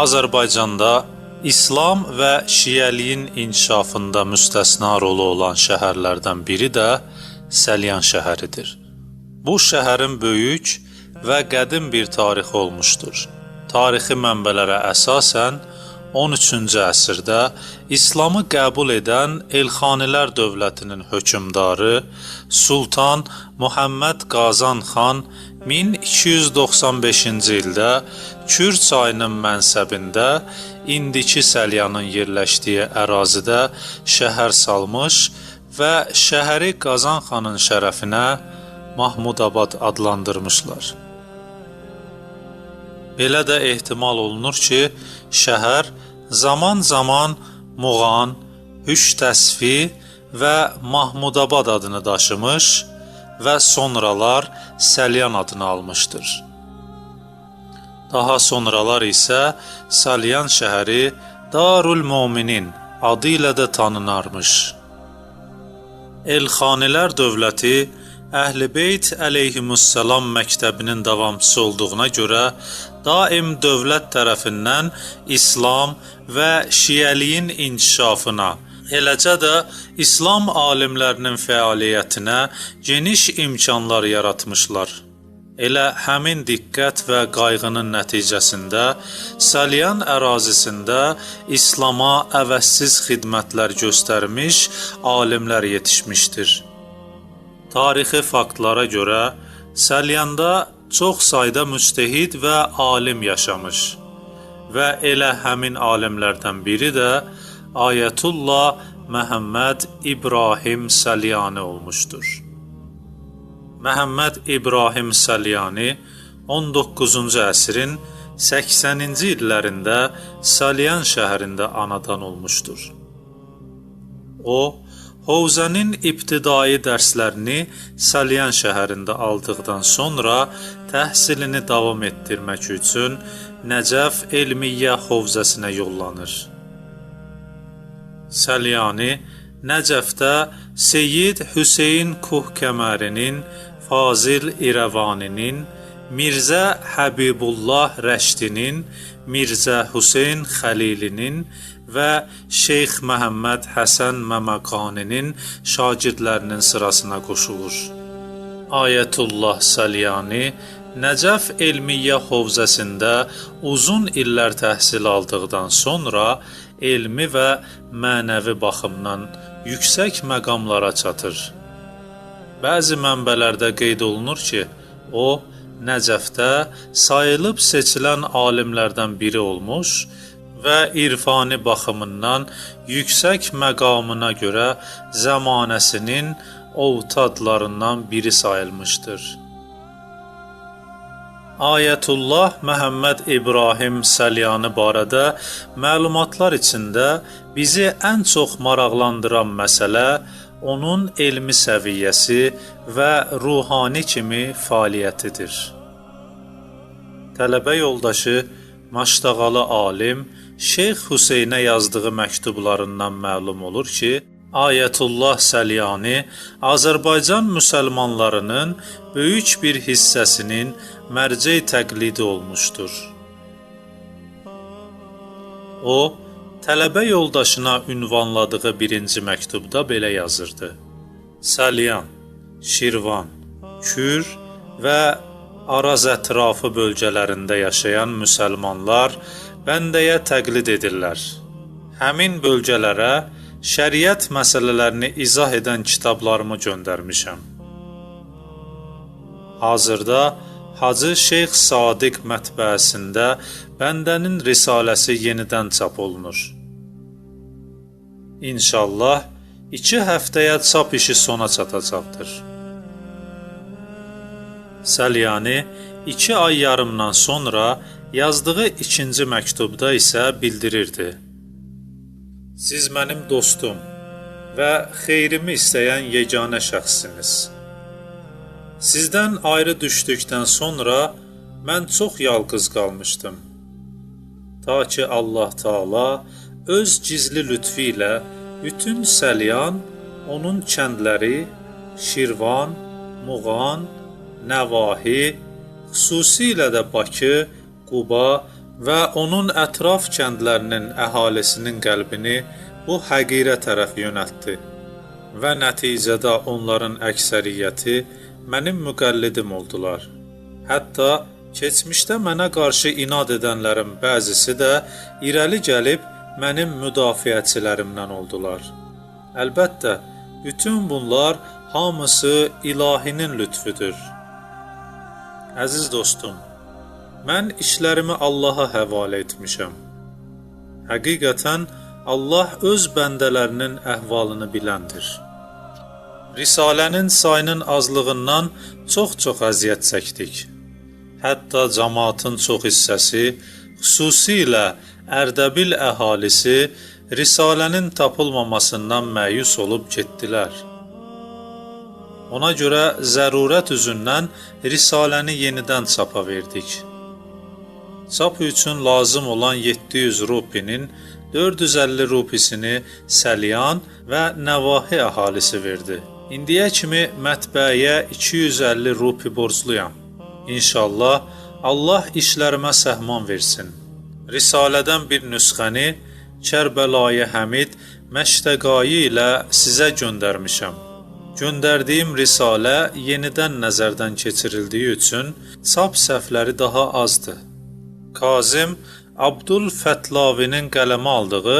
Azərbaycanda İslam və Şiəliyin inkişafında müstəsna rolu olan şəhərlərdən biri də Səlyan şəhəridir. Bu şəhərin böyük və qədim bir tarixi olmuşdur. Tarixi mənbələrə əsasən 13-cü əsrdə İslamı qəbul edən Elxanilər dövlətinin hökmdarı Sultan Muhammed Qazan xan 1295-ci ildə Kür çayının mənsəbində indiki Səlyanın yerləşdiyi ərazidə şəhər salmış və şəhəri Qazan xanın şərəfinə Mahmudabad adlandırmışlar. Belə də ehtimal olunur ki, şəhər zaman-zaman Muğan, Hüştəsfi və Mahmudabad adını daşımış və sonralar Səlyan adını almışdır. Daha sonralar isə Səlyan şəhəri Darul Mominin adı ilə də tanınarmış. Elxanilər dövləti Əhl-i Beyt əleyhimussalam məktəbinin davamçısı olduğuna görə daim dövlət tərəfindən İslam və Şiəliyin inkişafına, eləcə də İslam alimlərinin fəaliyyətinə geniş imkanlar yaratmışlar. Elə həmin diqqət və qayğının nəticəsində Səlyan ərazisində İslama əvəzsiz xidmətlər göstərmiş alimlər yetişmişdir. Tarixi faktlara görə Səlyanda çox sayda müctəhid və alim yaşamış və elə həmin alimlərdən biri də Ayətullah Məhəmməd İbrahim Səlyani olmuşdur. Məhəmməd İbrahim Səlyani 19-cu əsrin 80-ci illərində Səlyan şəhərində anadan olmuşdur. O, Hovzənin ibtidai dərslərini Səlyan şəhərində aldıqdan sonra təhsilini davam etdirmək üçün Nəcəf Elmiyyə Hovzəsinə yollanır. Səlyani Nəcəfdə Seyyid Hüseyn Kuhkəmərinin, Fazil İrəvaninin, Mirzə Həbibullah Rəşdinin, Mirzə Hüseyn Xəlilinin və Şeyx Məhəmməd Həsən Məməqaninin şagirdlərinin sırasına qoşulur. Ayətullah Səlyani Nəcəf Elmiyyə Hovzəsində uzun illər təhsil aldıqdan sonra elmi və mənəvi baxımdan yüksək məqamlara çatır. Bəzi mənbələrdə qeyd olunur ki, o, Nəcəfdə sayılıb seçilən alimlərdən biri olmuş və irfani baxımından yüksək məqamına görə zəmanəsinin ovtadlarından biri sayılmışdır. Ayətullah Məhəmməd İbrahim Səlyani barədə məlumatlar içində bizi ən çox maraqlandıran məsələ onun elmi səviyyəsi və ruhani kimi fəaliyyətidir. Tələbə yoldaşı Maştağalı alim Şeyx Hüseynə yazdığı məktublarından məlum olur ki, Ayətullah Səlyani Azərbaycan müsəlmanlarının böyük bir hissəsinin mərcə təqlidi olmuşdur. O, tələbə yoldaşına ünvanladığı birinci məktubda belə yazırdı. Səlyan, Şirvan, Kür və Araz ətrafı bölgələrində yaşayan müsəlmanlar bəndəyə təqlid edirlər. Həmin bölgələrə şəriət məsələlərini izah edən kitablarımı göndərmişəm. Hazırda Hacı Şeyx Sadiq mətbəəsində bəndənin risaləsi yenidən çap olunur. İnşallah 2 həftəyə çap işi sona çatacaqdır. Səlyani 2 ay yarımdan sonra yazdığı ikinci məktubda isə bildirirdi: Siz mənim dostum və xeyrimi istəyən yeganə şəxssiniz. Sizdən ayrı düşdükdən sonra mən çox yalqız qalmışdım. Ta ki Allah Taala öz gizli lütfi ilə bütün Səlyan, onun kəndləri, Şirvan, Muğan, Nəvahi, xüsusilə də Bakı, Quba və onun ətraf kəndlərinin əhalisinin qəlbini bu həqirə tərəf yönəltdi və nəticədə onların əksəriyyəti mənim müqəllidim oldular. Hətta keçmişdə mənə qarşı inad edənlərin bəzisi də irəli gəlib mənim müdafiəçilərimdən oldular. Əlbəttə, bütün bunlar hamısı ilahinin lütfüdür. Əziz dostum, mən işlərimi Allaha həvalə etmişəm. Həqiqətən Allah öz bəndələrinin əhvalını biləndir. Risalənin sayının azlığından çox əziyyət çəkdik. Hətta cəmaatın çox hissəsi, xüsusilə Ərdəbil əhalisi Risalənin tapılmamasından məyus olub getdilər. Ona görə zərurət üzündən Risaləni yenidən çapa verdik. Çap üçün lazım olan 700 rupinin 450 rupisini Səlyan və Nəvahi əhalisi verdi. İndiyə kimi mətbəəyə 250 rupi borcluyam. İnşallah Allah işlərimə səhman versin. Risalədən bir nüsxəni Kərbəlayı Həmid Məştəqayi ilə sizə göndərmişəm. Göndərdiyim risalə yenidən nəzərdən keçirildiyi üçün çap səhvləri daha azdır. Kazım Abdülfətlavinin qələmə aldığı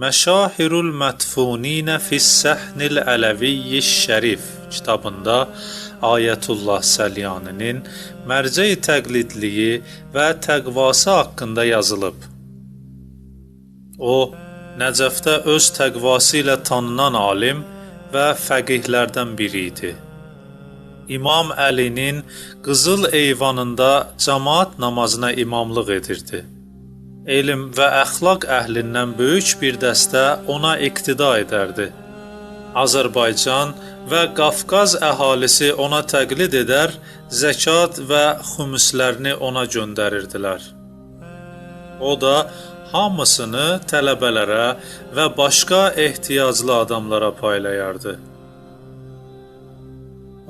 Məşahirul Mətfuninə fis-Səhnil Ələviyyi Şərif kitabında Ayətullah Səlyaninin mərcə-i təqlidliyi və təqvası haqqında yazılıb. O, Nəcəfdə öz təqvası ilə tanınan alim və fəqihlərdən biri idi. İmam Əlinin Qızıl Eyvanında cəmaat namazına imamlıq edirdi. Elm və əxlaq əhlindən böyük bir dəstə ona iqtida edərdi. Azərbaycan və Qafqaz əhalisi ona təqlid edər, zəkat və xümüslərini ona göndərirdilər. O da hamısını tələbələrə və başqa ehtiyaclı adamlara paylayardı.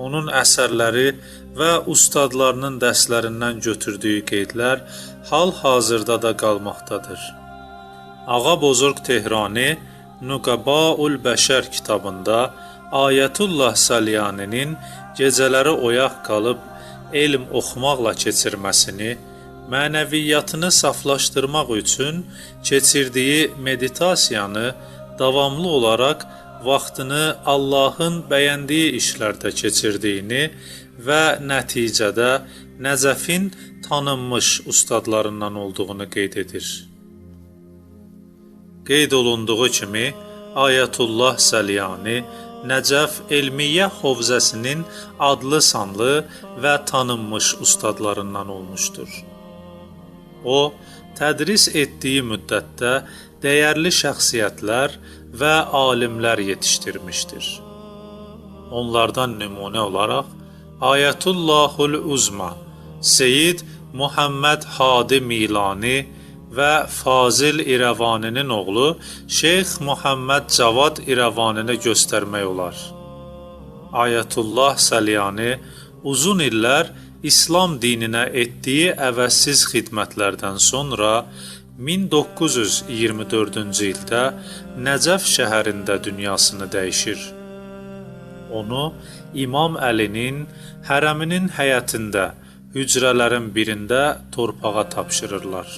Onun əsərləri və ustadlarının dərslərindən götürdüyü qeydlər hal-hazırda da qalmaqdadır. Ağa Bozorq Tehrani Nuqabaul Bəşər kitabında Ayətullah Səlyaninin gecələri oyaq qalıb elm oxumaqla keçirməsini, mənəviyyatını saflaşdırmaq üçün keçirdiyi meditasiyanı davamlı olaraq vaxtını Allahın bəyəndiyi işlərdə keçirdiyini və nəticədə Nəcəfin tanınmış ustadlarından olduğunu qeyd edir. Qeyd olunduğu kimi, Ayətullah Səlyani Nəcəf Elmiyyə Hovzəsinin adlı sanlı və tanınmış ustadlarından olmuşdur. O, tədris etdiyi müddətdə dəyərli şəxsiyyətlər və alimlər yetişdirmişdir. Onlardan nümunə olaraq Ayətullahul Uzma, Seyyid Muhammed Hadi Milani və Fazil İrəvaninin oğlu Şeyx Muhammed Cavad İrəvanini göstərmək olar. Ayətullah Səlyani uzun illər İslam dininə etdiyi əvəzsiz xidmətlərdən sonra 1924-cü ildə Nəcəf şəhərində dünyasını dəyişir. Onu İmam Əlinin hərəminin həyətində, hücrələrin birində torpağa tapşırırlar.